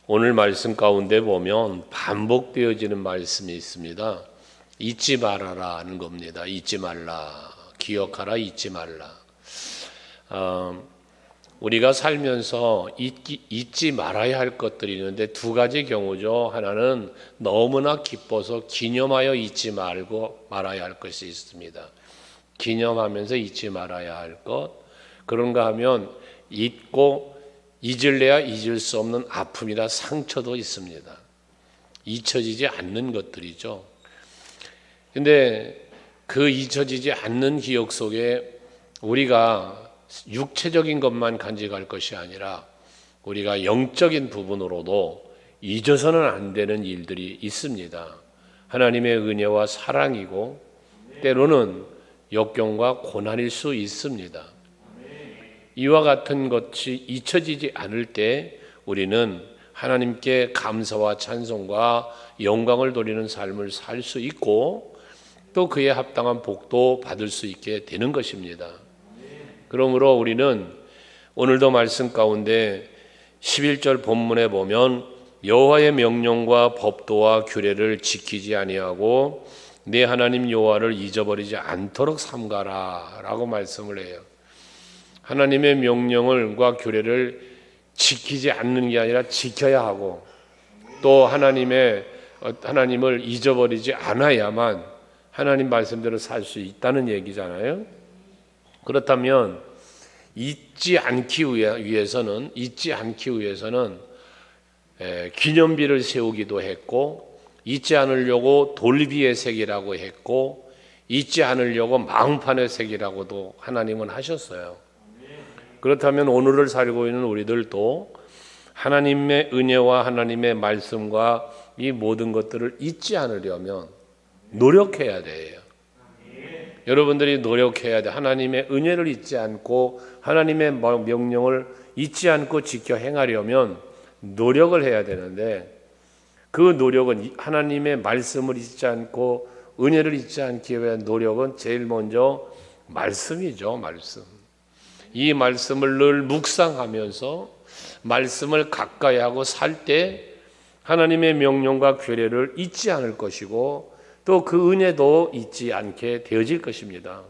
오늘 말씀 가운데 보면 반복되어지는 말씀이 있습니다. 잊지 말아라는 겁니다. 잊지 말라, 기억하라, 잊지 말라. 우리가 살면서 잊지 말아야 할 것들이 있는데 두 가지 경우죠. 하나는 너무나 기뻐서 기념하여 잊지 말아야 할 것이 있습니다. 기념하면서 잊지 말아야 할 것. 그런가 하면 잊고 잊을래야 잊을 수 없는 아픔이나 상처도 있습니다. 잊혀지지 않는 것들이죠. 근데 그 잊혀지지 않는 기억 속에 우리가 육체적인 것만 간직할 것이 아니라 우리가 영적인 부분으로도 잊어서는 안 되는 일들이 있습니다. 하나님의 은혜와 사랑이고 때로는 역경과 고난일 수 있습니다. 이와 같은 것이 잊혀지지 않을 때 우리는 하나님께 감사와 찬송과 영광을 돌리는 삶을 살 수 있고 또 그에 합당한 복도 받을 수 있게 되는 것입니다. 그러므로 우리는 오늘도 말씀 가운데 11절 본문에 보면 여호와의 명령과 법도와 규례를 지키지 아니하고 내 하나님 여호와를 잊어버리지 않도록 삼가라 라고 말씀을 해요. 하나님의 명령과 규례를 지키지 않는 게 아니라 지켜야 하고 또 하나님을 잊어버리지 않아야만 하나님 말씀대로 살 수 있다는 얘기잖아요. 그렇다면 잊지 않기 위해서는 기념비를 세우기도 했고 잊지 않으려고 돌비의 색이라고 했고 잊지 않으려고 망판의 색이라고도 하나님은 하셨어요. 그렇다면 오늘을 살고 있는 우리들도 하나님의 은혜와 하나님의 말씀과 이 모든 것들을 잊지 않으려면 노력해야 돼요. 여러분들이 노력해야 돼. 하나님의 은혜를 잊지 않고 하나님의 명령을 잊지 않고 지켜 행하려면 노력을 해야 되는데 그 노력은 하나님의 말씀을 잊지 않고 은혜를 잊지 않기 위한 노력은 제일 먼저 말씀이죠. 말씀. 이 말씀을 늘 묵상하면서 말씀을 가까이 하고 살 때 하나님의 명령과 규례를 잊지 않을 것이고 또 그 은혜도 잊지 않게 되어질 것입니다.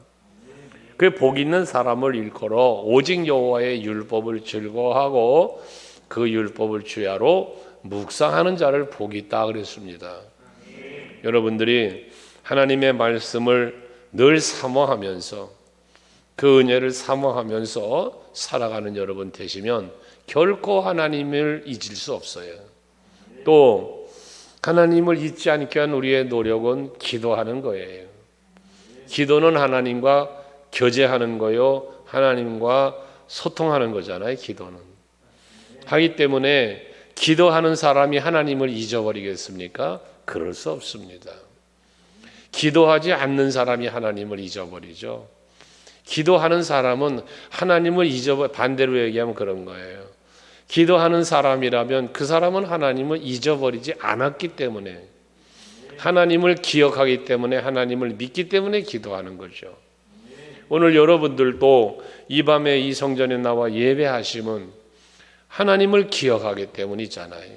그 복 있는 사람을 일컬어 오직 여호와의 율법을 즐거워하고 그 율법을 주야로 묵상하는 자를 복이 있다 그랬습니다. 여러분들이 하나님의 말씀을 늘 사모하면서 그 은혜를 사모하면서 살아가는 여러분 되시면 결코 하나님을 잊을 수 없어요. 또 하나님을 잊지 않게 한 우리의 노력은 기도하는 거예요. 기도는 하나님과 교제하는 거요, 하나님과 소통하는 거잖아요. 기도는. 하기 때문에 기도하는 사람이 하나님을 잊어버리겠습니까? 그럴 수 없습니다. 기도하지 않는 사람이 하나님을 잊어버리죠. 기도하는 사람은 하나님을 반대로 얘기하면 그런 거예요. 기도하는 사람이라면 그 사람은 하나님을 잊어버리지 않았기 때문에 하나님을 기억하기 때문에 하나님을 믿기 때문에 기도하는 거죠. 오늘 여러분들도 이 밤에 이 성전에 나와 예배하심은 하나님을 기억하기 때문이잖아요.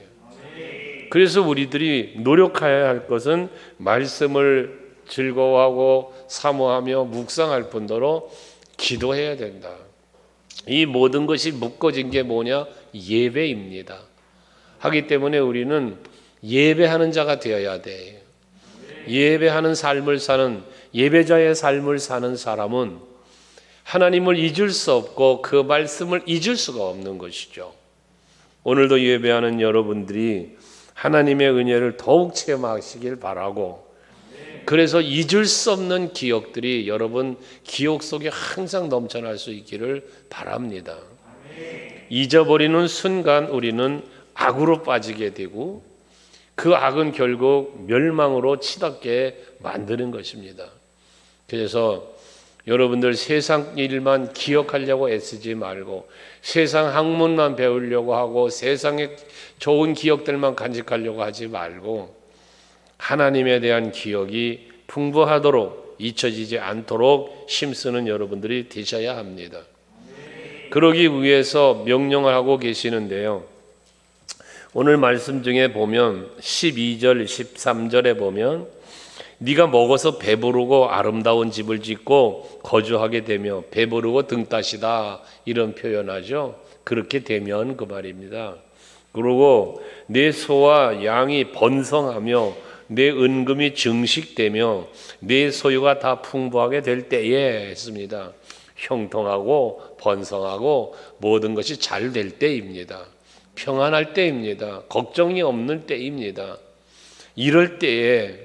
그래서 우리들이 노력해야 할 것은 말씀을 즐거워하고 사모하며 묵상할 뿐더러 기도해야 된다. 이 모든 것이 묶어진 게 뭐냐? 예배입니다. 하기 때문에 우리는 예배하는 자가 되어야 돼요. 예배하는 삶을 사는 예배자의 삶을 사는 사람은 하나님을 잊을 수 없고 그 말씀을 잊을 수가 없는 것이죠. 오늘도 예배하는 여러분들이 하나님의 은혜를 더욱 체험하시길 바라고 그래서 잊을 수 없는 기억들이 여러분 기억 속에 항상 넘쳐날 수 있기를 바랍니다. 잊어버리는 순간 우리는 악으로 빠지게 되고 그 악은 결국 멸망으로 치닫게 만드는 것입니다. 그래서 여러분들 세상 일만 기억하려고 애쓰지 말고 세상 학문만 배우려고 하고 세상의 좋은 기억들만 간직하려고 하지 말고 하나님에 대한 기억이 풍부하도록 잊혀지지 않도록 힘쓰는 여러분들이 되셔야 합니다. 그러기 위해서 명령을 하고 계시는데요. 오늘 말씀 중에 보면 12절, 13절에 보면 네가 먹어서 배부르고 아름다운 집을 짓고 거주하게 되며 배부르고 등 따시다 이런 표현하죠. 그렇게 되면 그 말입니다. 그리고 내 소와 양이 번성하며 내 은금이 증식되며 내 소유가 다 풍부하게 될 때에 했습니다. 형통하고 번성하고 모든 것이 잘 될 때입니다. 평안할 때입니다. 걱정이 없는 때입니다. 이럴 때에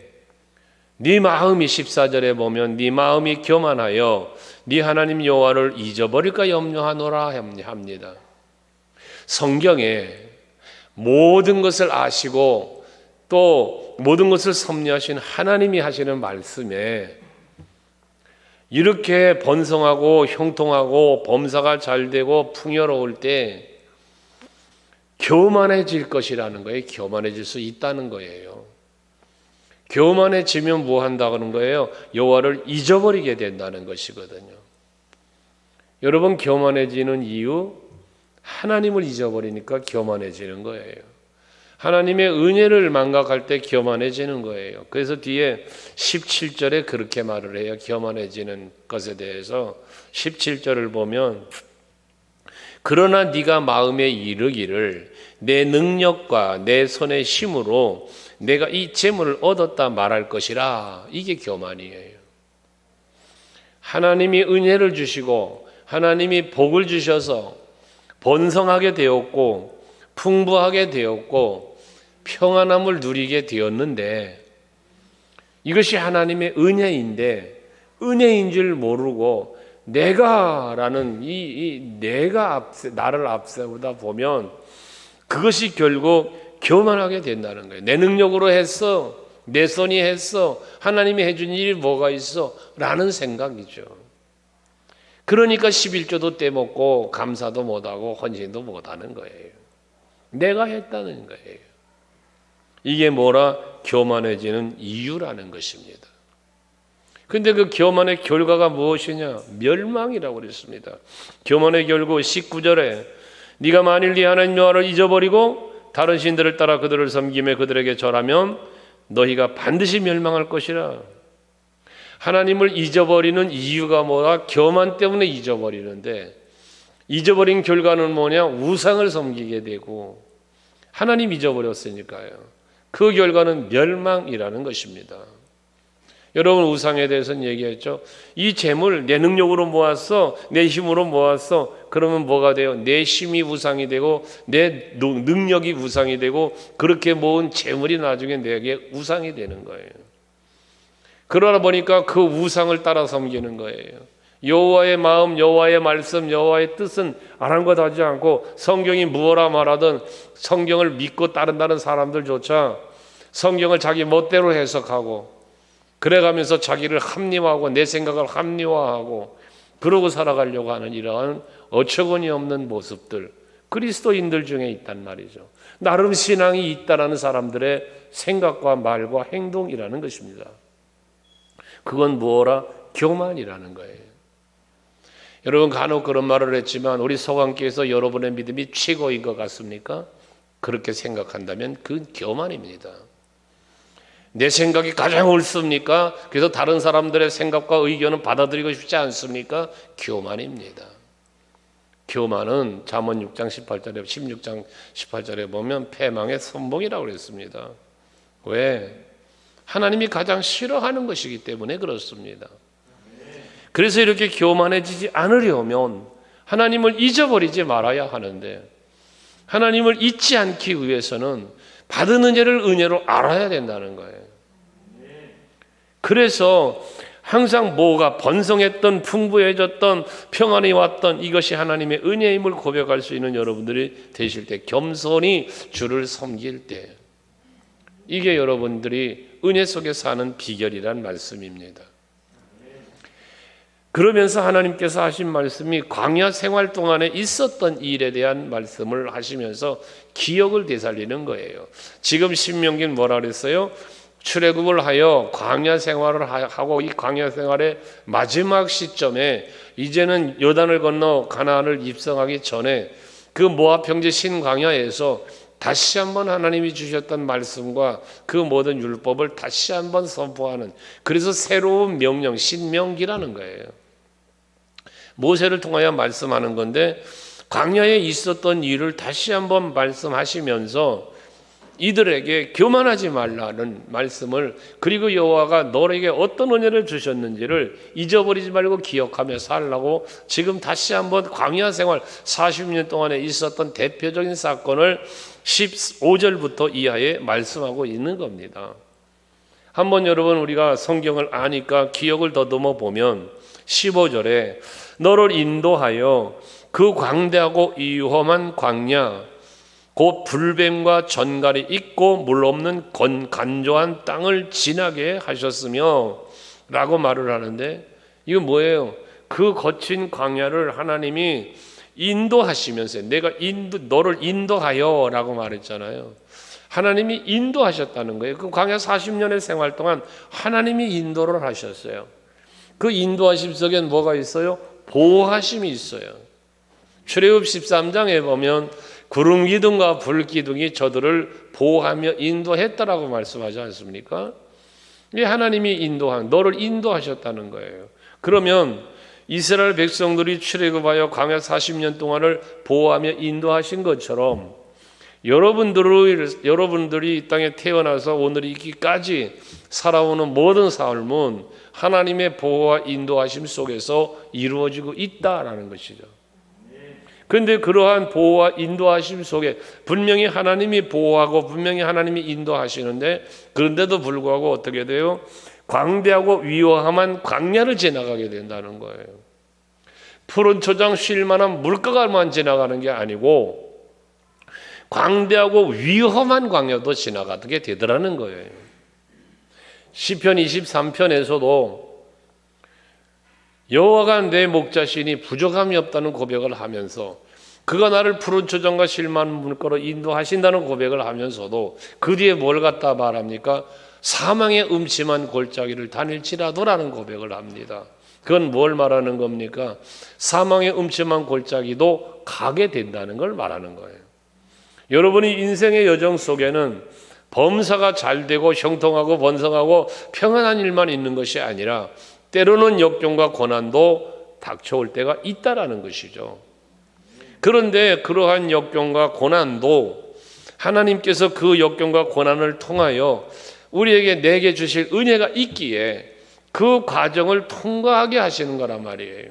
네 마음이 14절에 보면 네 마음이 교만하여 네 하나님 여호와를 잊어버릴까 염려하노라 합니다. 성경에 모든 것을 아시고 또 모든 것을 섭리하신 하나님이 하시는 말씀에 이렇게 번성하고 형통하고 범사가 잘 되고 풍요로울 때 교만해질 것이라는 거예요. 교만해질 수 있다는 거예요. 교만해지면 뭐 한다는 거예요? 여호와를 잊어버리게 된다는 것이거든요. 여러분, 교만해지는 이유, 하나님을 잊어버리니까 교만해지는 거예요. 하나님의 은혜를 망각할 때 교만해지는 거예요. 그래서 뒤에 17절에 그렇게 말을 해요. 교만해지는 것에 대해서 17절을 보면 그러나 네가 마음에 이르기를 내 능력과 내 손의 힘으로 내가 이 재물을 얻었다 말할 것이라. 이게 교만이에요. 하나님이 은혜를 주시고 하나님이 복을 주셔서 번성하게 되었고 풍부하게 되었고 평안함을 누리게 되었는데 이것이 하나님의 은혜인데 은혜인 줄 모르고 내가라는 이 내가 나를 앞세우다 보면 그것이 결국 교만하게 된다는 거예요. 내 능력으로 했어, 내 손이 했어, 하나님이 해준 일이 뭐가 있어 라는 생각이죠. 그러니까 11조도 떼먹고 감사도 못하고 헌신도 못하는 거예요. 내가 했다는 거예요. 이게 뭐라? 교만해지는 이유라는 것입니다. 근데 그 교만의 결과가 무엇이냐? 멸망이라고 그랬습니다. 교만의 결과 19절에 네가 만일 네 하나님 여호와를 잊어버리고 다른 신들을 따라 그들을 섬기며 그들에게 절하면 너희가 반드시 멸망할 것이라. 하나님을 잊어버리는 이유가 뭐라? 교만 때문에 잊어버리는데 잊어버린 결과는 뭐냐? 우상을 섬기게 되고 하나님 잊어버렸으니까요. 그 결과는 멸망이라는 것입니다. 여러분, 우상에 대해서는 얘기했죠. 이 재물 내 능력으로 모았어, 내 힘으로 모았어. 그러면 뭐가 돼요? 내 힘이 우상이 되고 내 능력이 우상이 되고 그렇게 모은 재물이 나중에 내게 우상이 되는 거예요. 그러다 보니까 그 우상을 따라 섬기는 거예요. 여호와의 마음, 여호와의 말씀, 여호와의 뜻은 아랑곳하지 않고 성경이 무엇라 말하든 성경을 믿고 따른다는 사람들조차 성경을 자기 멋대로 해석하고 그래가면서 자기를 합리화하고 내 생각을 합리화하고 그러고 살아가려고 하는 이러한 어처구니 없는 모습들, 그리스도인들 중에 있단 말이죠. 나름 신앙이 있다라는 사람들의 생각과 말과 행동이라는 것입니다. 그건 무엇라? 교만이라는 거예요. 여러분, 간혹 그런 말을 했지만 우리 서강교에서 여러분의 믿음이 최고인 것 같습니까? 그렇게 생각한다면 그건 교만입니다. 내 생각이 가장 옳습니까? 그래서 다른 사람들의 생각과 의견은 받아들이고 싶지 않습니까? 교만입니다. 교만은 잠언 6장 18절에 16장 18절에 보면 패망의 선봉이라고 그랬습니다. 왜? 하나님이 가장 싫어하는 것이기 때문에 그렇습니다. 그래서 이렇게 교만해지지 않으려면 하나님을 잊어버리지 말아야 하는데 하나님을 잊지 않기 위해서는 받은 은혜를 은혜로 알아야 된다는 거예요. 그래서 항상 뭐가 번성했던 풍부해졌던 평안이 왔던 이것이 하나님의 은혜임을 고백할 수 있는 여러분들이 되실 때, 겸손히 주를 섬길 때, 이게 여러분들이 은혜 속에 사는 비결이란 말씀입니다. 그러면서 하나님께서 하신 말씀이 광야 생활 동안에 있었던 일에 대한 말씀을 하시면서 기억을 되살리는 거예요. 지금 신명기는 뭐라 그랬어요? 출애굽을 하여 광야 생활을 하고 이 광야 생활의 마지막 시점에 이제는 요단을 건너 가나안을 입성하기 전에 그 모압 평지 신광야에서 다시 한번 하나님이 주셨던 말씀과 그 모든 율법을 다시 한번 선포하는, 그래서 새로운 명령, 신명기라는 거예요. 모세를 통하여 말씀하는 건데 광야에 있었던 일을 다시 한번 말씀하시면서 이들에게 교만하지 말라는 말씀을, 그리고 여호와가 너에게 어떤 은혜를 주셨는지를 잊어버리지 말고 기억하며 살라고 지금 다시 한번 광야 생활 40년 동안에 있었던 대표적인 사건을 15절부터 이하에 말씀하고 있는 겁니다. 한번 여러분 우리가 성경을 아니까 기억을 더듬어 보면 15절에 너를 인도하여 그 광대하고 위험한 광야 곧 불뱀과 전갈이 있고 물 없는 간조한 땅을 지나게 하셨으며 라고 말을 하는데, 이거 뭐예요? 그 거친 광야를 하나님이 인도하시면서, 너를 인도하여 라고 말했잖아요. 하나님이 인도하셨다는 거예요. 그 광야 40년의 생활 동안 하나님이 인도를 하셨어요. 그 인도하심 속엔 뭐가 있어요? 보호하심이 있어요. 출애굽 13장에 보면 구름 기둥과 불 기둥이 저들을 보호하며 인도했다라고 말씀하지 않습니까? 이게 하나님이 너를 인도하셨다는 거예요. 그러면 이스라엘 백성들이 출애굽하여 광야 40년 동안을 보호하며 인도하신 것처럼 여러분들이 이 땅에 태어나서 오늘 있기까지 살아오는 모든 삶은 하나님의 보호와 인도하심 속에서 이루어지고 있다라는 것이죠. 그런데 그러한 보호와 인도하심 속에 분명히 하나님이 보호하고 분명히 하나님이 인도하시는데, 그런데도 불구하고 어떻게 돼요? 광대하고 위험한 광야를 지나가게 된다는 거예요. 푸른 초장 쉴 만한 물가만 지나가는 게 아니고 광대하고 위험한 광야도 지나가게 되더라는 거예요. 시편 23편에서도 여호와가 내 목자시니 부족함이 없다는 고백을 하면서, 그가 나를 푸른 초장과 실만한 물가로 인도하신다는 고백을 하면서도 그 뒤에 뭘 갖다 말합니까? 사망의 음침한 골짜기를 다닐지라도라는 고백을 합니다. 그건 뭘 말하는 겁니까? 사망의 음침한 골짜기도 가게 된다는 걸 말하는 거예요. 여러분이 인생의 여정 속에는 범사가 잘 되고 형통하고 번성하고 평안한 일만 있는 것이 아니라 때로는 역경과 고난도 닥쳐올 때가 있다라는 것이죠. 그런데 그러한 역경과 고난도 하나님께서 그 역경과 고난을 통하여 우리에게 내게 주실 은혜가 있기에 그 과정을 통과하게 하시는 거란 말이에요.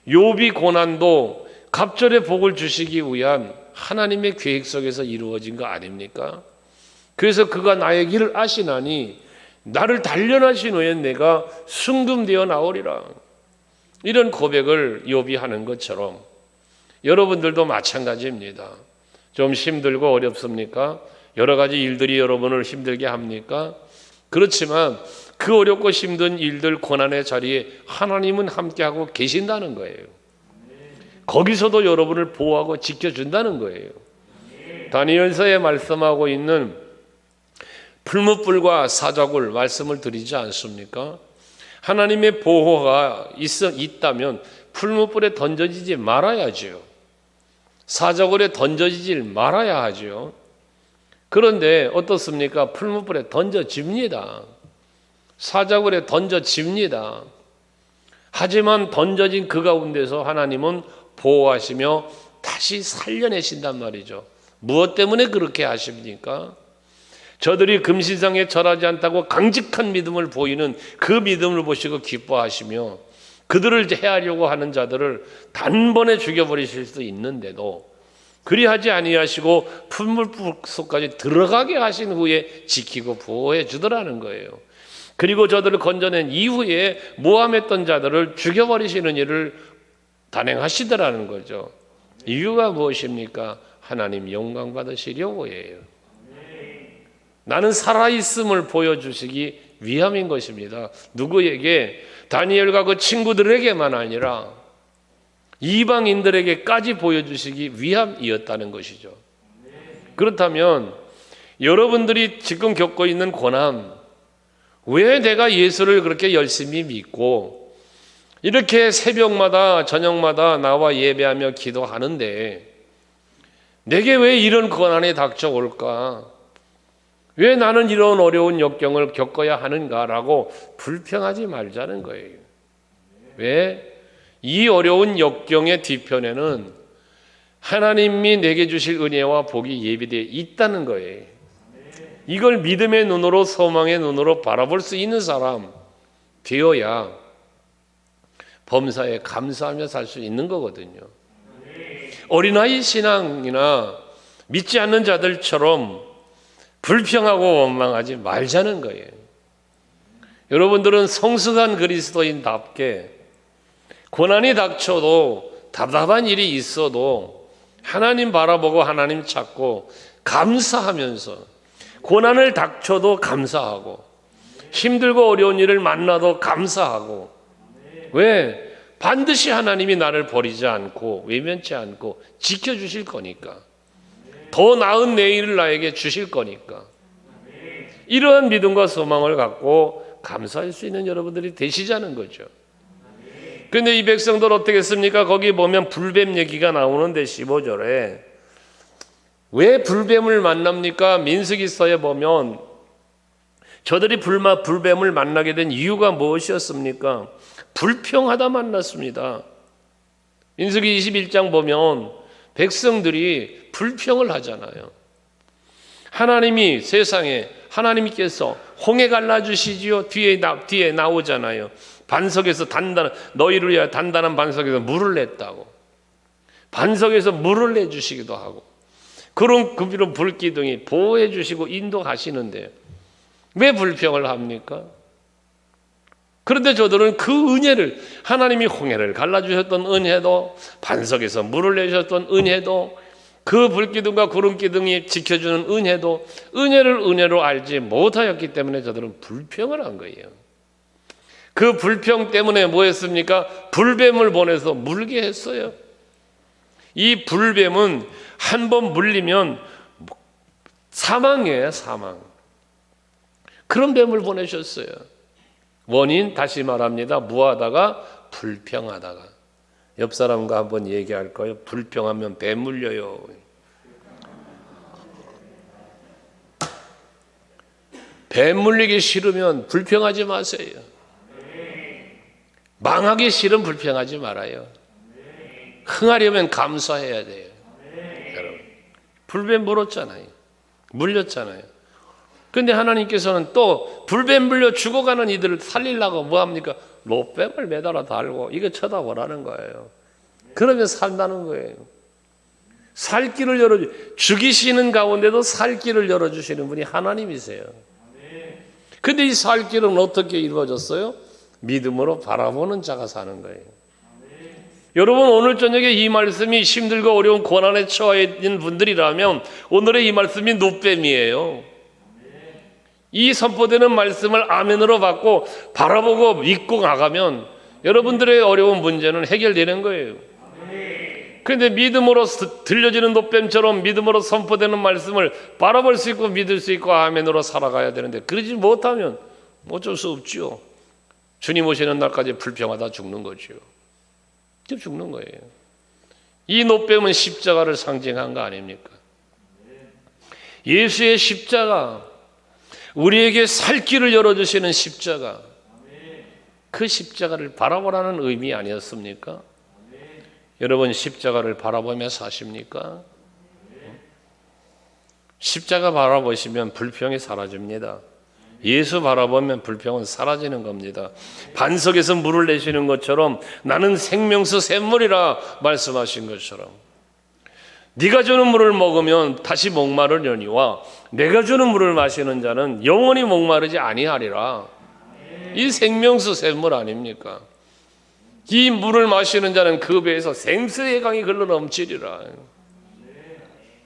욥이 고난도 갑절의 복을 주시기 위한 하나님의 계획 속에서 이루어진 거 아닙니까? 그래서 그가 나의 길을 아시나니 나를 단련하신 후에 내가 순금되어 나오리라. 이런 고백을 욥이 하는 것처럼 여러분들도 마찬가지입니다. 좀 힘들고 어렵습니까? 여러 가지 일들이 여러분을 힘들게 합니까? 그렇지만 그 어렵고 힘든 일들, 고난의 자리에 하나님은 함께하고 계신다는 거예요. 거기서도 여러분을 보호하고 지켜준다는 거예요. 다니엘서에 말씀하고 있는 풀무불과 사자굴 말씀을 드리지 않습니까? 하나님의 보호가 있다면 풀무불에 던져지지 말아야죠. 사자굴에 던져지지 말아야 하죠. 그런데 어떻습니까? 풀무불에 던져집니다. 사자굴에 던져집니다. 하지만 던져진 그 가운데서 하나님은 보호하시며 다시 살려내신단 말이죠. 무엇 때문에 그렇게 하십니까? 저들이 금신상에 절하지 않다고 강직한 믿음을 보이는 그 믿음을 보시고 기뻐하시며 그들을 해하려고 하는 자들을 단번에 죽여버리실 수 있는데도 그리하지 아니하시고 풀무불 속까지 들어가게 하신 후에 지키고 보호해 주더라는 거예요. 그리고 저들을 건져낸 이후에 모함했던 자들을 죽여버리시는 일을 단행하시더라는 거죠. 이유가 무엇입니까? 하나님 영광 받으시려고예요. 나는 살아있음을 보여주시기 위함인 것입니다. 누구에게? 다니엘과 그 친구들에게만 아니라 이방인들에게까지 보여주시기 위함이었다는 것이죠. 그렇다면 여러분들이 지금 겪고 있는 고난, 왜 내가 예수를 그렇게 열심히 믿고 이렇게 새벽마다 저녁마다 나와 예배하며 기도하는데 내게 왜 이런 고난이 닥쳐올까? 왜 나는 이런 어려운 역경을 겪어야 하는가라고 불평하지 말자는 거예요. 왜? 이 어려운 역경의 뒤편에는 하나님이 내게 주실 은혜와 복이 예비되어 있다는 거예요. 이걸 믿음의 눈으로, 소망의 눈으로 바라볼 수 있는 사람 되어야 범사에 감사하며 살 수 있는 거거든요. 어린아이 신앙이나 믿지 않는 자들처럼 불평하고 원망하지 말자는 거예요. 여러분들은 성숙한 그리스도인답게 고난이 닥쳐도, 답답한 일이 있어도 하나님 바라보고 하나님 찾고 감사하면서, 고난을 닥쳐도 감사하고, 힘들고 어려운 일을 만나도 감사하고. 왜? 반드시 하나님이 나를 버리지 않고 외면치 않고 지켜주실 거니까. 더 나은 내일을 나에게 주실 거니까. 이러한 믿음과 소망을 갖고 감사할 수 있는 여러분들이 되시자는 거죠. 그런데 이 백성들 어떻게 했습니까? 거기 보면 불뱀 얘기가 나오는데 15절에 왜 불뱀을 만납니까? 민수기서에 보면 저들이 불뱀을 만나게 된 이유가 무엇이었습니까? 불평하다 만났습니다. 민수기 21장 보면 백성들이 불평을 하잖아요. 하나님이 세상에, 하나님께서 홍해 갈라주시지요. 뒤에 나오잖아요. 반석에서 너희를 위하여 단단한 반석에서 물을 냈다고. 반석에서 물을 내주시기도 하고, 그런 급비로 불기둥이 보호해 주시고 인도하시는데 왜 불평을 합니까? 그런데 저들은 그 은혜를, 하나님이 홍해를 갈라주셨던 은혜도, 반석에서 물을 내주셨던 은혜도, 그 불기둥과 구름기둥이 지켜주는 은혜도, 은혜를 은혜로 알지 못하였기 때문에 저들은 불평을 한 거예요. 그 불평 때문에 뭐 했습니까? 불뱀을 보내서 물게 했어요. 이 불뱀은 한 번 물리면 사망이에요, 사망. 그런 뱀을 보내셨어요. 원인, 다시 말합니다. 무하다가 불평하다가. 옆 사람과 한번 얘기할 거예요. 불평하면 뱀 물려요. 뱀 물리기 싫으면 불평하지 마세요. 망하기 싫으면 불평하지 말아요. 흥하려면 감사해야 돼요. 여러분, 불뱀 물었잖아요. 물렸잖아요. 그런데 하나님께서는 또 불뱀 물려 죽어가는 이들을 살리려고 뭐합니까? 롯뱀을 매달아 달고 이거 쳐다보라는 거예요. 그러면 산다는 거예요. 살 길을 죽이시는 가운데도 살 길을 열어주시는 분이 하나님이세요. 근데 이 살 길은 어떻게 이루어졌어요? 믿음으로 바라보는 자가 사는 거예요. 여러분, 오늘 저녁에 이 말씀이 힘들고 어려운 고난에 처해 있는 분들이라면 오늘의 이 말씀이 놋뱀이에요. 이 선포되는 말씀을 아멘으로 받고 바라보고 믿고 나가면 여러분들의 어려운 문제는 해결되는 거예요. 그런데 믿음으로 들려지는 놋뱀처럼 믿음으로 선포되는 말씀을 바라볼 수 있고 믿을 수 있고 아멘으로 살아가야 되는데 그러지 못하면 어쩔 수 없지요. 주님 오시는 날까지 불평하다 죽는 거지요. 죽는 거예요. 이 놋뱀은 십자가를 상징한 거 아닙니까? 예수의 십자가, 우리에게 살 길을 열어주시는 십자가, 그 십자가를 바라보라는 의미 아니었습니까? 여러분, 십자가를 바라보며 사십니까? 십자가 바라보시면 불평이 사라집니다. 예수 바라보면 불평은 사라지는 겁니다. 반석에서 물을 내시는 것처럼 나는 생명수 샘물이라 말씀하신 것처럼 네가 주는 물을 먹으면 다시 목마르려니와 내가 주는 물을 마시는 자는 영원히 목마르지 아니하리라. 이 생명수 샘물 아닙니까? 이 물을 마시는 자는 그 배에서 생수의 강이 흘러 넘치리라.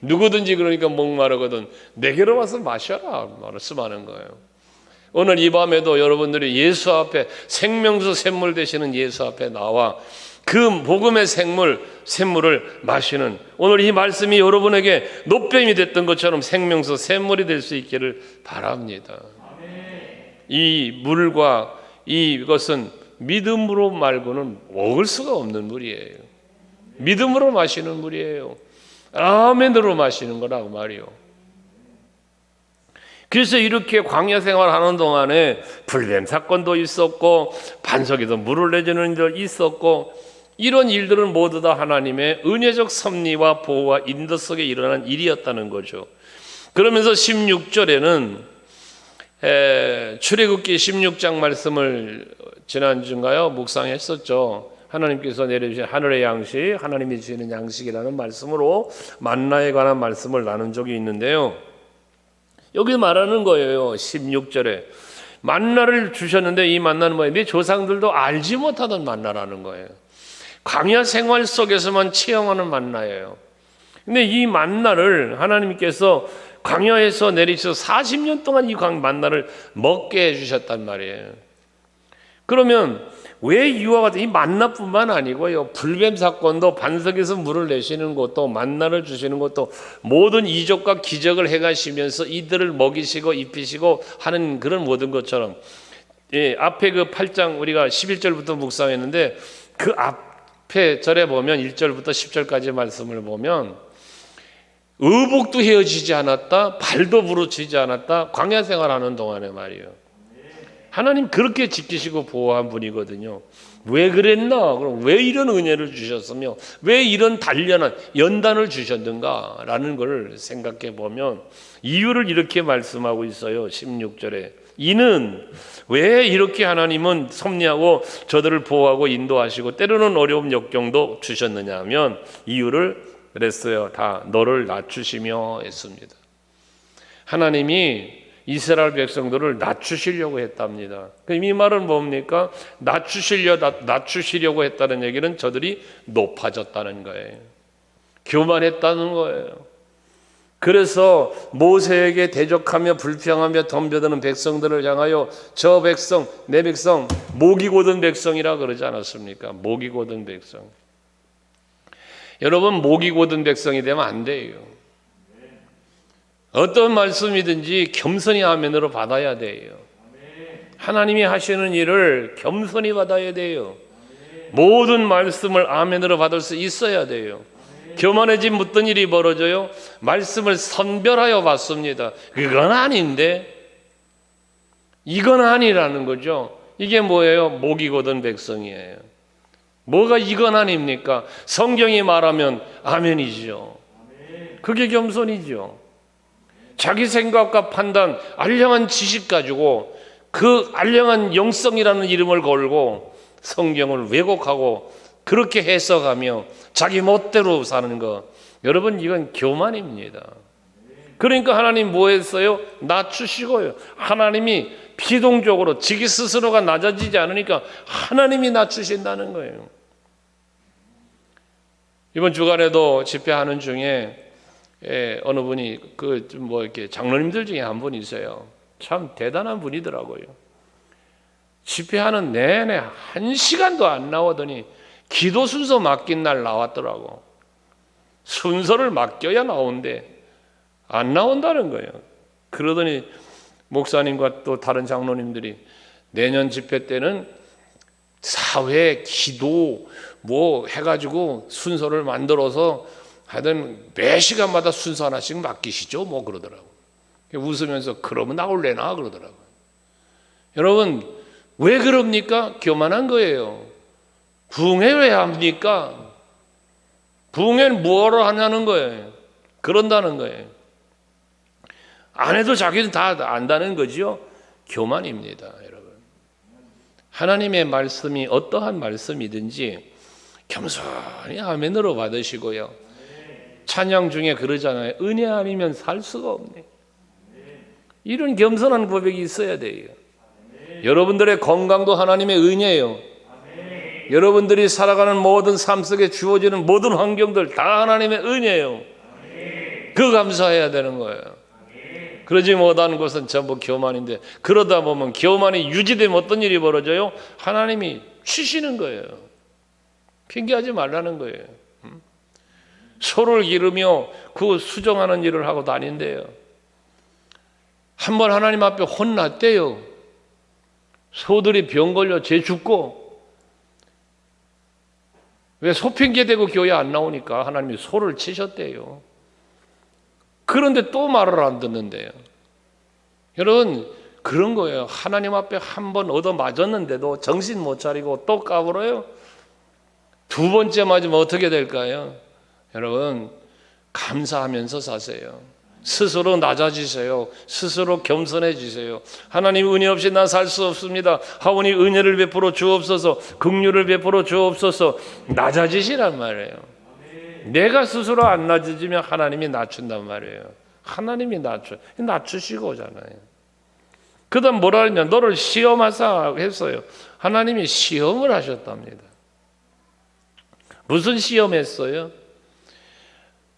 누구든지 그러니까 목마르거든 내게로 와서 마셔라 말씀하는 거예요. 오늘 이 밤에도 여러분들이 예수 앞에 생명수 샘물 되시는 예수 앞에 나와 그 복음의 샘물을 마시는, 오늘 이 말씀이 여러분에게 놋뱀이 됐던 것처럼 생명수 샘물이 될 수 있기를 바랍니다. 이 물과 이것은 믿음으로 말고는 먹을 수가 없는 물이에요. 믿음으로 마시는 물이에요. 아멘으로 마시는 거라고 말이요. 그래서 이렇게 광야 생활하는 동안에 불뱀 사건도 있었고 반석에서 물을 내주는 일 있었고 이런 일들은 모두 다 하나님의 은혜적 섭리와 보호와 인도 속에 일어난 일이었다는 거죠. 그러면서 16절에는 출애굽기 16장 말씀을 지난주인가요? 묵상했었죠. 하나님께서 내려주신 하늘의 양식, 하나님이 주시는 양식이라는 말씀으로 만나에 관한 말씀을 나눈 적이 있는데요. 여기 말하는 거예요. 16절에 만나를 주셨는데 이 만나는 뭐예요? 네 조상들도 알지 못하던 만나라는 거예요. 광야 생활 속에서만 체험하는 만나예요. 근데 이 만나를 하나님께서 광야에서 내리셔서 40년 동안 이 만나를 먹게 해주셨단 말이에요. 그러면 왜 이와 같은 이 만나뿐만 아니고요, 불뱀 사건도 반석에서 물을 내시는 것도 만나를 주시는 것도 모든 이적과 기적을 해가시면서 이들을 먹이시고 입히시고 하는 그런 모든 것처럼, 앞에 그 8장 우리가 11절부터 묵상했는데 그 앞에 절에 보면 1절부터 10절까지 말씀을 보면 의복도 헤어지지 않았다, 발도 부러지지 않았다, 광야 생활하는 동안에 말이에요. 하나님 그렇게 지키시고 보호한 분이거든요. 왜 그랬나? 그럼 왜 이런 은혜를 주셨으며 왜 이런 단련한 연단을 주셨는가? 라는 걸 생각해 보면 이유를 이렇게 말씀하고 있어요. 16절에 이는 왜 이렇게 하나님은 섭리하고 저들을 보호하고 인도하시고 때로는 어려움 역경도 주셨느냐 하면 이유를 그랬어요. 다 너를 낮추시며 했습니다. 하나님이 이스라엘 백성들을 낮추시려고 했답니다. 이 말은 뭡니까? 낮추시려고 했다는 얘기는 저들이 높아졌다는 거예요. 교만했다는 거예요. 그래서 모세에게 대적하며 불평하며 덤벼드는 백성들을 향하여 저 백성, 내 백성, 목이 고든 백성이라 그러지 않았습니까? 목이 고든 백성. 여러분, 목이 고든 백성이 되면 안 돼요. 어떤 말씀이든지 겸손히 아멘으로 받아야 돼요. 하나님이 하시는 일을 겸손히 받아야 돼요. 모든 말씀을 아멘으로 받을 수 있어야 돼요. 교만해진 무슨 일이 벌어져요? 말씀을 선별하여 받습니다. 그건 아닌데, 이건 아니라는 거죠. 이게 뭐예요? 목이 고든 백성이에요. 뭐가 이건 아닙니까? 성경이 말하면 아멘이죠. 그게 겸손이죠. 자기 생각과 판단, 알량한 지식 가지고 그 알량한 영성이라는 이름을 걸고 성경을 왜곡하고 그렇게 해석하며 자기 멋대로 사는 거, 여러분 이건 교만입니다. 그러니까 하나님 뭐 했어요? 낮추시고요. 하나님이 피동적으로 자기 스스로가 낮아지지 않으니까 하나님이 낮추신다는 거예요. 이번 주간에도 집회하는 중에 어느 분이 이렇게 장로님들 중에 한 분이 있어요. 참 대단한 분이더라고요. 집회하는 내내 1시간도 안 나오더니 기도 순서 맡긴 날 나왔더라고. 순서를 맡겨야 나오는데 안 나온다는 거예요. 그러더니 목사님과 또 다른 장로님들이 내년 집회 때는 사회 기도 뭐 해가지고 순서를 만들어서 하여튼 매 시간마다 순서 하나씩 맡기시죠 뭐 그러더라고. 웃으면서 그러면 나올래나 그러더라고. 여러분 왜 그럽니까? 교만한 거예요. 부흥회 왜 합니까? 부흥회는 뭐하러 하냐는 거예요. 그런다는 거예요. 안 해도 자기는 다 안다는 거죠. 교만입니다, 여러분. 하나님의 말씀이 어떠한 말씀이든지 겸손히 아멘으로 받으시고요. 찬양 중에 그러잖아요. 은혜 아니면 살 수가 없네. 이런 겸손한 고백이 있어야 돼요. 여러분들의 건강도 하나님의 은혜예요. 여러분들이 살아가는 모든 삶 속에 주어지는 모든 환경들 다 하나님의 은혜예요. 그 감사해야 되는 거예요. 그러지 못하는 것은 전부 교만인데, 그러다 보면 교만이 유지되면 어떤 일이 벌어져요? 하나님이 치시는 거예요. 핑계하지 말라는 거예요. 소를 기르며 그 수정하는 일을 하고 다닌대요. 한번 하나님 앞에 혼났대요. 소들이 병 걸려 죄 죽고 왜 소 핑계 대고 교회 안 나오니까 하나님이 소를 치셨대요. 그런데 또 말을 안 듣는데요. 여러분, 그런 거예요. 하나님 앞에 한 번 얻어 맞았는데도 정신 못 차리고 또 까불어요. 두 번째 맞으면 어떻게 될까요? 여러분, 감사하면서 사세요. 스스로 낮아지세요. 스스로 겸손해지세요. 하나님 은혜 없이 난 살 수 없습니다. 하오니 은혜를 베풀어 주옵소서, 긍휼을 베풀어 주옵소서. 낮아지시란 말이에요. 내가 스스로 안 낮아지면 하나님이 낮춘단 말이에요. 하나님이 낮추시고잖아요. 그 다음 뭐라 했냐, 너를 시험하사 했어요. 하나님이 시험을 하셨답니다. 무슨 시험했어요?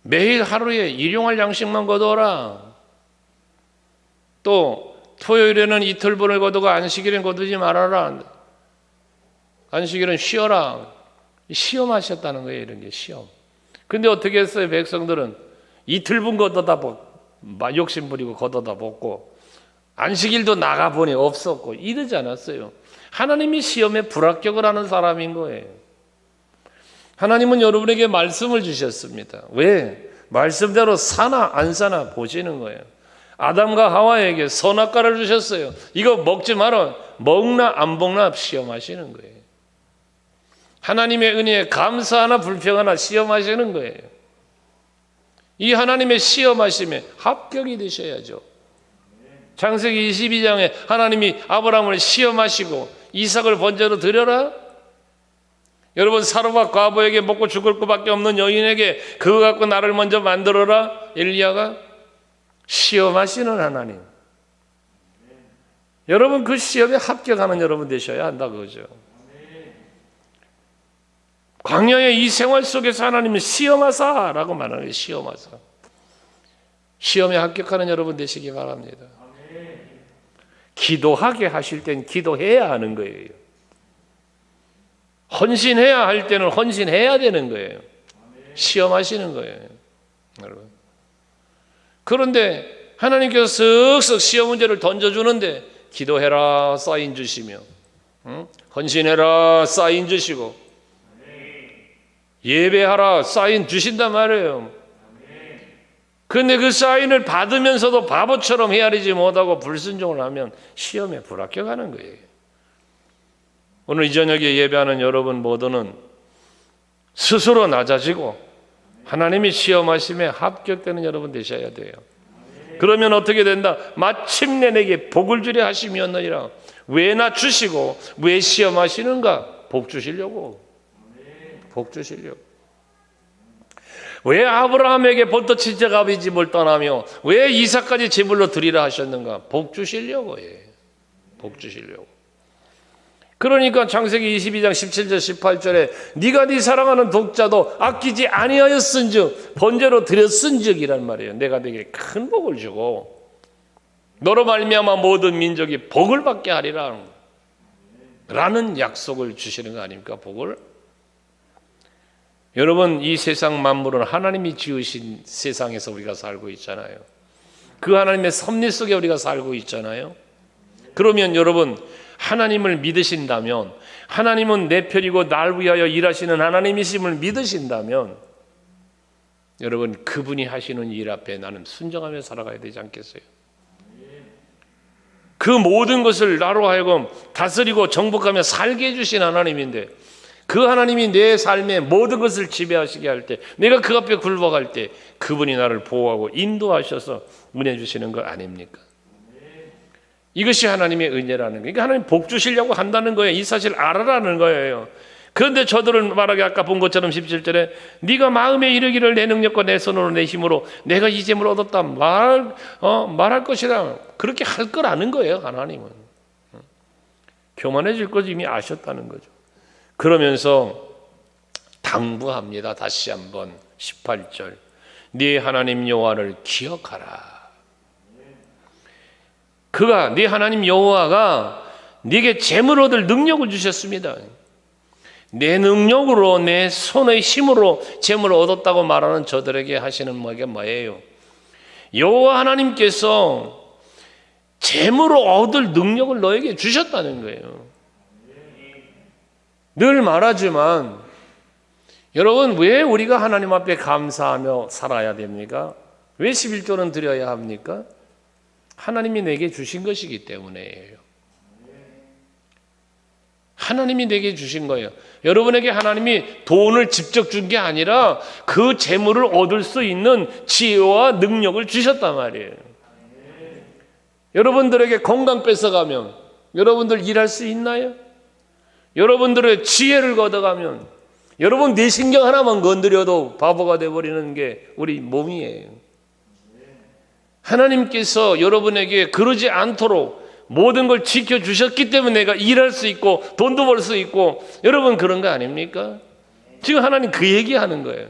매일 하루에 일용할 양식만 거두어라. 또 토요일에는 이틀분을 거두고 안식일은 거두지 말아라. 안식일은 쉬어라. 시험하셨다는 거예요. 이런 게 시험. 근데 어떻게 했어요? 백성들은 이틀분 거두다 욕심 부리고 거두다 먹고 안식일도 나가보니 없었고 이러지 않았어요. 하나님이 시험에 불합격을 하는 사람인 거예요. 하나님은 여러분에게 말씀을 주셨습니다. 왜? 말씀대로 사나 안 사나 보시는 거예요. 아담과 하와에게 선악과를 주셨어요. 이거 먹지 마라. 먹나 안 먹나 시험하시는 거예요. 하나님의 은혜에 감사하나 불평하나 시험하시는 거예요. 이 하나님의 시험하심에 합격이 되셔야죠. 창세기 22장에 하나님이 아브라함을 시험하시고 이삭을 번제로 드려라. 여러분, 사르밧 과부에게 먹고 죽을 것밖에 없는 여인에게 그거 갖고 나를 먼저 만들어라. 엘리야가 시험하시는 하나님. 여러분, 그 시험에 합격하는 여러분 되셔야 한다 그거죠. 광야의 이 생활 속에서 하나님은 시험하사라고 말하는 거예요. 시험하사. 시험에 합격하는 여러분 되시기 바랍니다. 기도하게 하실 땐 기도해야 하는 거예요. 헌신해야 할 때는 헌신해야 되는 거예요. 시험하시는 거예요. 여러분. 그런데 하나님께서 쓱쓱 시험 문제를 던져주는데 기도해라 사인 주시며 헌신해라 사인 주시고 예배하라 사인 주신단 말이에요. 그런데 그 사인을 받으면서도 바보처럼 헤아리지 못하고 불순종을 하면 시험에 불합격하는 거예요. 오늘 이 저녁에 예배하는 여러분 모두는 스스로 낮아지고 하나님이 시험하심에 합격되는 여러분 되셔야 돼요. 그러면 어떻게 된다? 마침내 내게 복을 주려 하심이었느니라. 왜 낮추시고 왜 시험하시는가? 복 주시려고. 복 주시려고. 왜 아브라함에게 본토 친척 집을 떠나며 왜 이삭까지 제물로 드리라 하셨는가? 복 주시려고 해. 복 주시려고. 그러니까 창세기 22장 17절 18절에 네가 네 사랑하는 독자도 아끼지 아니하였은즉 번제로 드렸은즉이란 말이에요. 내가 네게 큰 복을 주고 너로 말미암아 모든 민족이 복을 받게 하리라 라는 약속을 주시는 거 아닙니까? 복을. 여러분, 이 세상 만물은 하나님이 지으신 세상에서 우리가 살고 있잖아요. 그 하나님의 섭리 속에 우리가 살고 있잖아요. 그러면 여러분, 하나님을 믿으신다면, 하나님은 내 편이고 날 위하여 일하시는 하나님이심을 믿으신다면, 여러분, 그분이 하시는 일 앞에 나는 순종하며 살아가야 되지 않겠어요? 그 모든 것을 나로 하여금 다스리고 정복하며 살게 해주신 하나님인데, 그 하나님이 내 삶의 모든 것을 지배하시게 할 때, 내가 그 앞에 굴복할 때 그분이 나를 보호하고 인도하셔서 은혜 주시는 거 아닙니까? 이것이 하나님의 은혜라는 거예요. 그러니까 하나님 복 주시려고 한다는 거예요. 이 사실 알아라는 거예요. 그런데 저들은 말하기 아까 본 것처럼 17절에 네가 마음에 이르기를 내 능력과 내 손으로 내 힘으로 내가 이 재물을 얻었다 말할 것이라 그렇게 할 거라는 거예요. 하나님은 교만해질 것 이미 아셨다는 거죠. 그러면서 당부합니다. 다시 한번 18절 네 하나님 여호와를 기억하라. 그가 네 하나님 여호와가 네게 재물 얻을 능력을 주셨습니다. 내 능력으로 내 손의 힘으로 재물을 얻었다고 말하는 저들에게 하시는 게 뭐예요? 여호와 하나님께서 재물을 얻을 능력을 너에게 주셨다는 거예요. 늘 말하지만 여러분, 왜 우리가 하나님 앞에 감사하며 살아야 됩니까? 왜 11조는 드려야 합니까? 하나님이 내게 주신 것이기 때문이에요. 하나님이 내게 주신 거예요. 여러분에게 하나님이 돈을 직접 준 게 아니라 그 재물을 얻을 수 있는 지혜와 능력을 주셨단 말이에요. 여러분들에게 건강 뺏어가면 여러분들 일할 수 있나요? 여러분들의 지혜를 걷어가면 여러분 내 신경 하나만 건드려도 바보가 되어버리는 게 우리 몸이에요. 하나님께서 여러분에게 그러지 않도록 모든 걸 지켜주셨기 때문에 내가 일할 수 있고 돈도 벌 수 있고, 여러분 그런 거 아닙니까? 지금 하나님 그 얘기하는 거예요.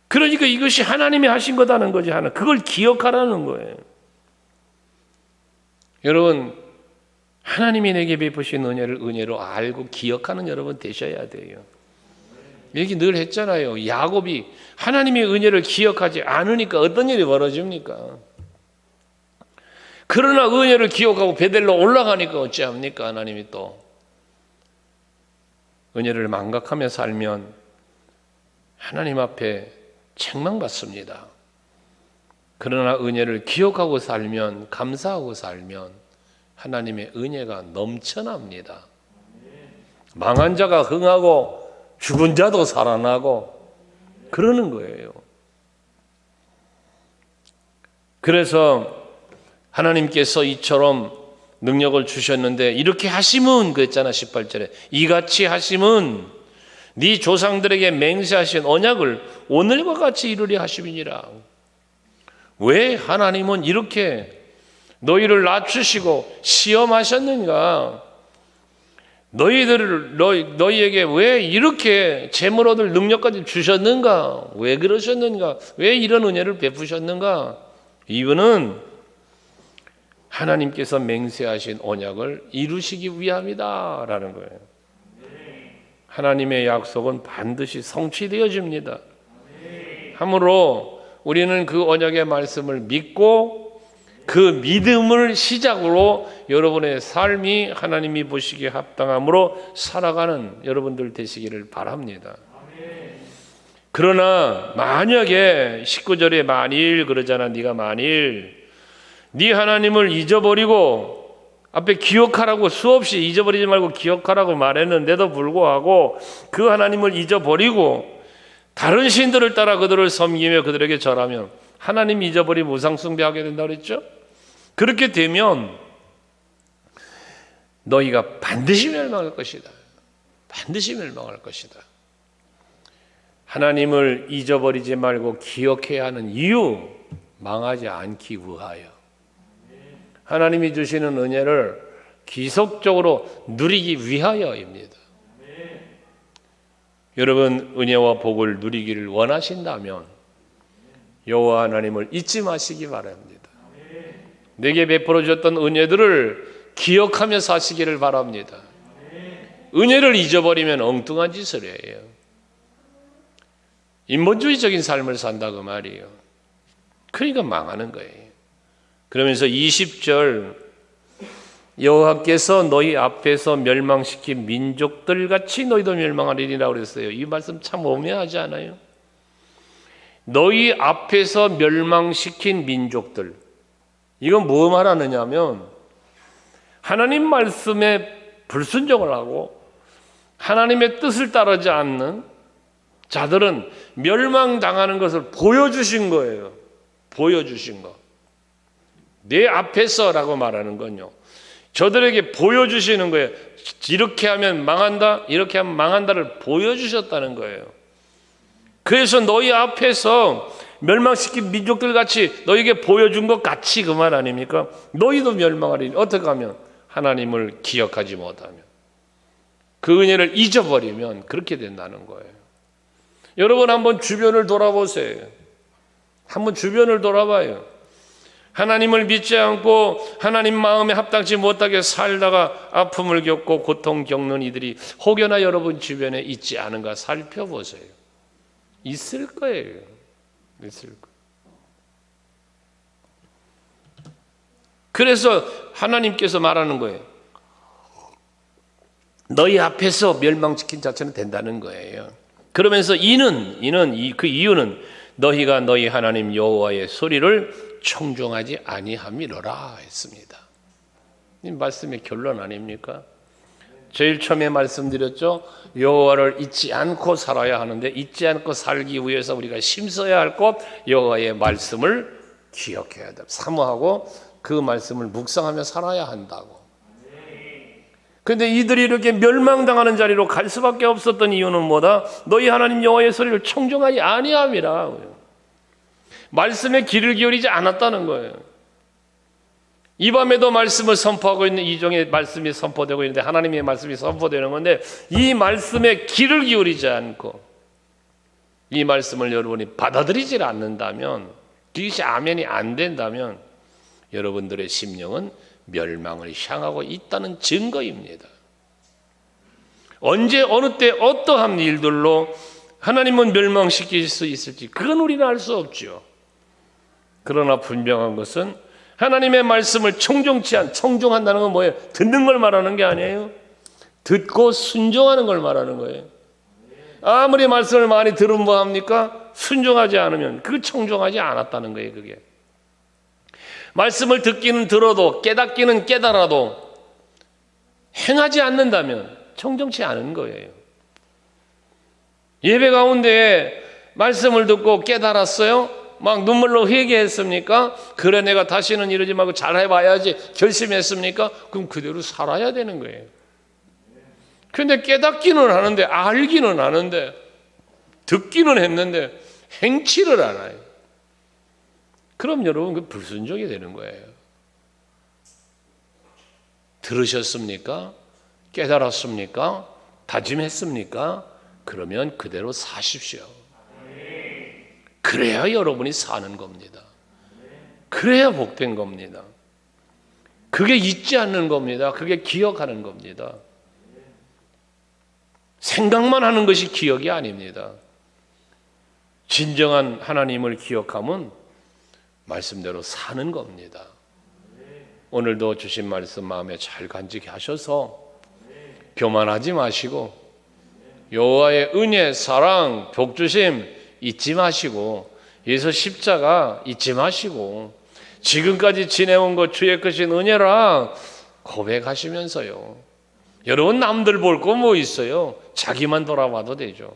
그러니까 이것이 하나님이 하신 거다는 거지. 하나 그걸 기억하라는 거예요. 여러분, 하나님이 내게 베푸신 은혜를 은혜로 알고 기억하는 여러분 되셔야 돼요. 얘기 늘 했잖아요. 야곱이 하나님의 은혜를 기억하지 않으니까 어떤 일이 벌어집니까? 그러나 은혜를 기억하고 베델로 올라가니까 어찌합니까? 하나님이 또 은혜를 망각하며 살면 하나님 앞에 책망받습니다. 그러나 은혜를 기억하고 살면, 감사하고 살면 하나님의 은혜가 넘쳐납니다. 망한 자가 흥하고 죽은 자도 살아나고 그러는 거예요. 그래서 하나님께서 이처럼 능력을 주셨는데 이렇게 하심은 그랬잖아. 18절에 이같이 하심은 네 조상들에게 맹세하신 언약을 오늘과 같이 이루려 하심이니라. 왜 하나님은 이렇게 너희를 낮추시고 시험하셨는가? 너희에게 왜 이렇게 재물 얻을 능력까지 주셨는가? 왜 그러셨는가? 왜 이런 은혜를 베푸셨는가? 이유는 하나님께서 맹세하신 언약을 이루시기 위함이다라는 거예요. 하나님의 약속은 반드시 성취되어집니다. 함으로 우리는 그 언약의 말씀을 믿고 그 믿음을 시작으로 여러분의 삶이 하나님이 보시기에 합당함으로 살아가는 여러분들 되시기를 바랍니다. 그러나 만약에 19절에 만일 그러잖아. 네가 만일 네 하나님을 잊어버리고, 앞에 기억하라고 수없이 잊어버리지 말고 기억하라고 말했는데도 불구하고 그 하나님을 잊어버리고 다른 신들을 따라 그들을 섬기며 그들에게 절하면 하나님 잊어버리고 우상 숭배하게 된다고 그랬죠? 그렇게 되면 너희가 반드시 멸망할 것이다. 반드시 멸망할 것이다. 하나님을 잊어버리지 말고 기억해야 하는 이유, 망하지 않기 위하여. 하나님이 주시는 은혜를 지속적으로 누리기 위하여입니다. 여러분, 은혜와 복을 누리기를 원하신다면 여호와 하나님을 잊지 마시기 바랍니다. 내게 베풀어 줬던 은혜들을 기억하며 사시기를 바랍니다. 은혜를 잊어버리면 엉뚱한 짓을 해요. 인본주의적인 삶을 산다 그 말이에요. 그러니까 망하는 거예요. 그러면서 20절 여호와께서 너희 앞에서 멸망시킨 민족들 같이 너희도 멸망하리라고 그랬어요. 이 말씀 참 오묘하지 않아요? 너희 앞에서 멸망시킨 민족들, 이건 뭐 말하느냐면 하나님 말씀에 불순종을 하고 하나님의 뜻을 따르지 않는 자들은 멸망당하는 것을 보여주신 거예요. 보여주신 거. 내 앞에서라고 말하는 건요, 저들에게 보여주시는 거예요. 이렇게 하면 망한다, 이렇게 하면 망한다를 보여주셨다는 거예요. 그래서 너희 앞에서 멸망시킨 민족들 같이 너희에게 보여준 것 같이 그 말 아닙니까? 너희도 멸망하리니. 어떻게 하면? 하나님을 기억하지 못하면, 그 은혜를 잊어버리면 그렇게 된다는 거예요. 여러분 한번 주변을 돌아보세요. 한번 주변을 돌아봐요. 하나님을 믿지 않고 하나님 마음에 합당치 못하게 살다가 아픔을 겪고 고통 겪는 이들이 혹여나 여러분 주변에 있지 않은가 살펴보세요. 있을 거예요. 있을 거예요. 그래서 하나님께서 말하는 거예요. 너희 앞에서 멸망시킨 자체는 된다는 거예요. 그러면서 그 이유는 너희가 너희 하나님 여호와의 소리를 청종하지 아니함이로라 했습니다. 이 말씀의 결론 아닙니까? 제일 처음에 말씀드렸죠. 여호와를 잊지 않고 살아야 하는데 잊지 않고 살기 위해서 우리가 심써야 할 것 여호와의 말씀을 기억해야 돼. 사모하고 그 말씀을 묵상하며 살아야 한다고. 그런데 이들이 이렇게 멸망당하는 자리로 갈 수밖에 없었던 이유는 뭐다? 너희 하나님 여호와의 소리를 청종하지 아니함이라. 말씀에 귀를 기울이지 않았다는 거예요. 이 밤에도 말씀을 선포하고 있는 이종의 말씀이 선포되고 있는데 하나님의 말씀이 선포되는 건데 이 말씀에 귀를 기울이지 않고 이 말씀을 여러분이 받아들이지 않는다면 그것이 아멘이 안 된다면 여러분들의 심령은 멸망을 향하고 있다는 증거입니다. 언제 어느 때 어떠한 일들로 하나님은 멸망시킬 수 있을지 그건 우리는 알 수 없죠. 그러나 분명한 것은 하나님의 말씀을 청종한다는 건 뭐예요? 듣는 걸 말하는 게 아니에요. 듣고 순종하는 걸 말하는 거예요. 아무리 말씀을 많이 들으면 뭐합니까? 순종하지 않으면 그 청종하지 않았다는 거예요. 그게 말씀을 듣기는 들어도 깨닫기는 깨달아도 행하지 않는다면 청정치 않은 거예요. 예배 가운데 말씀을 듣고 깨달았어요? 막 눈물로 회개했습니까? 그래 내가 다시는 이러지 말고 잘해봐야지 결심했습니까? 그럼 그대로 살아야 되는 거예요. 그런데 깨닫기는 하는데 알기는 하는데 듣기는 했는데 행치를 않아요. 그럼 여러분 그 불순종이 되는 거예요. 들으셨습니까? 깨달았습니까? 다짐했습니까? 그러면 그대로 사십시오. 그래야 여러분이 사는 겁니다. 그래야 복된 겁니다. 그게 잊지 않는 겁니다. 그게 기억하는 겁니다. 생각만 하는 것이 기억이 아닙니다. 진정한 하나님을 기억하면 말씀대로 사는 겁니다. 오늘도 주신 말씀 마음에 잘 간직히 하셔서 교만하지 마시고 여호와의 은혜, 사랑, 복주심 잊지 마시고 예수 십자가 잊지 마시고 지금까지 지내온 것 주의 크신 은혜라 고백하시면서요. 여러분 남들 볼 거 뭐 있어요? 자기만 돌아봐도 되죠.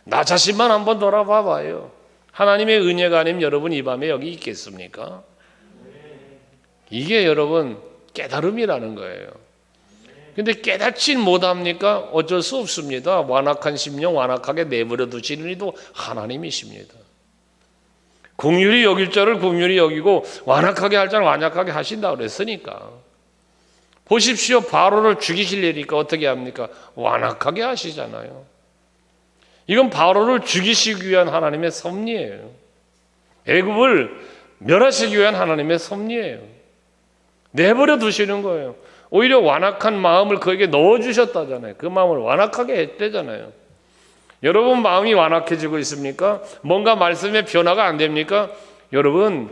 나 자신만 한번 돌아봐 봐요. 하나님의 은혜가 아니면 여러분 이 밤에 여기 있겠습니까? 이게 여러분 깨달음이라는 거예요. 근데 깨닫지 못합니까? 어쩔 수 없습니다. 완악한 심령 완악하게 내버려 두시는 이도 하나님이십니다. 긍휼히 여길 자를 긍휼히 여기고 완악하게 할 자를 완악하게 하신다 그랬으니까. 보십시오. 바로를 죽이시려니까 어떻게 합니까? 완악하게 하시잖아요. 이건 바로를 죽이시기 위한 하나님의 섭리예요. 애굽을 멸하시기 위한 하나님의 섭리예요. 내버려 두시는 거예요. 오히려 완악한 마음을 그에게 넣어주셨다잖아요. 그 마음을 완악하게 했대잖아요. 여러분 마음이 완악해지고 있습니까? 뭔가 말씀에 변화가 안 됩니까? 여러분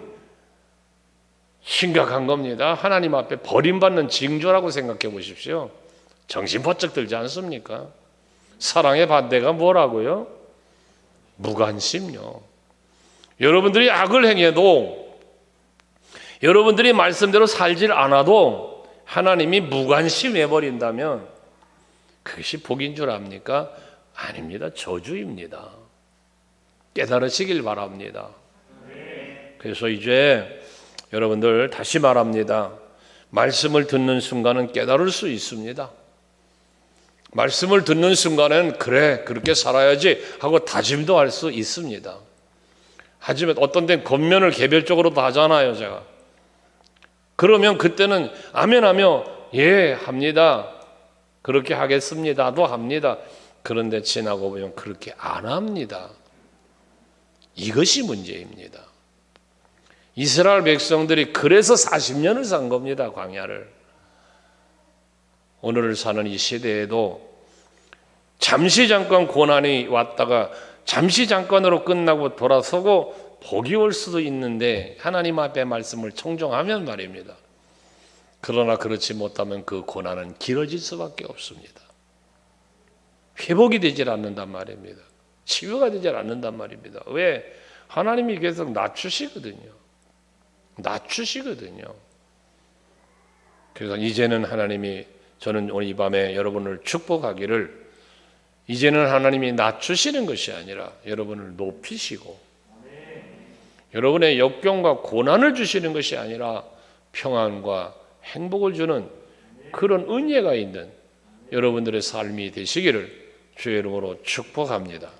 심각한 겁니다. 하나님 앞에 버림받는 징조라고 생각해 보십시오. 정신 번쩍 들지 않습니까? 사랑의 반대가 뭐라고요? 무관심요. 여러분들이 악을 행해도 여러분들이 말씀대로 살질 않아도 하나님이 무관심해 버린다면 그것이 복인 줄 압니까? 아닙니다. 저주입니다. 깨달으시길 바랍니다. 그래서 이제 여러분들 다시 말합니다. 말씀을 듣는 순간은 깨달을 수 있습니다. 말씀을 듣는 순간은 그래 그렇게 살아야지 하고 다짐도 할 수 있습니다. 하지만 어떤 데는 겉면을 개별적으로도 하잖아요. 제가 그러면 그때는 아멘하며 예 합니다. 그렇게 하겠습니다도 합니다. 그런데 지나고 보면 그렇게 안 합니다. 이것이 문제입니다. 이스라엘 백성들이 그래서 40년을 산 겁니다. 광야를. 오늘을 사는 이 시대에도 잠시 잠깐 고난이 왔다가 잠시 잠깐으로 끝나고 돌아서고 복이 올 수도 있는데 하나님 앞에 말씀을 청종하면 말입니다. 그러나 그렇지 못하면 그 고난은 길어질 수밖에 없습니다. 회복이 되질 않는단 말입니다. 치유가 되질 않는단 말입니다. 왜? 하나님이 계속 낮추시거든요. 그래서 이제는 하나님이, 저는 오늘 이 밤에 여러분을 축복하기를, 이제는 하나님이 낮추시는 것이 아니라 여러분을 높이시고, 여러분의 역경과 고난을 주시는 것이 아니라 평안과 행복을 주는 그런 은혜가 있는 여러분들의 삶이 되시기를 주의 이름으로 축복합니다.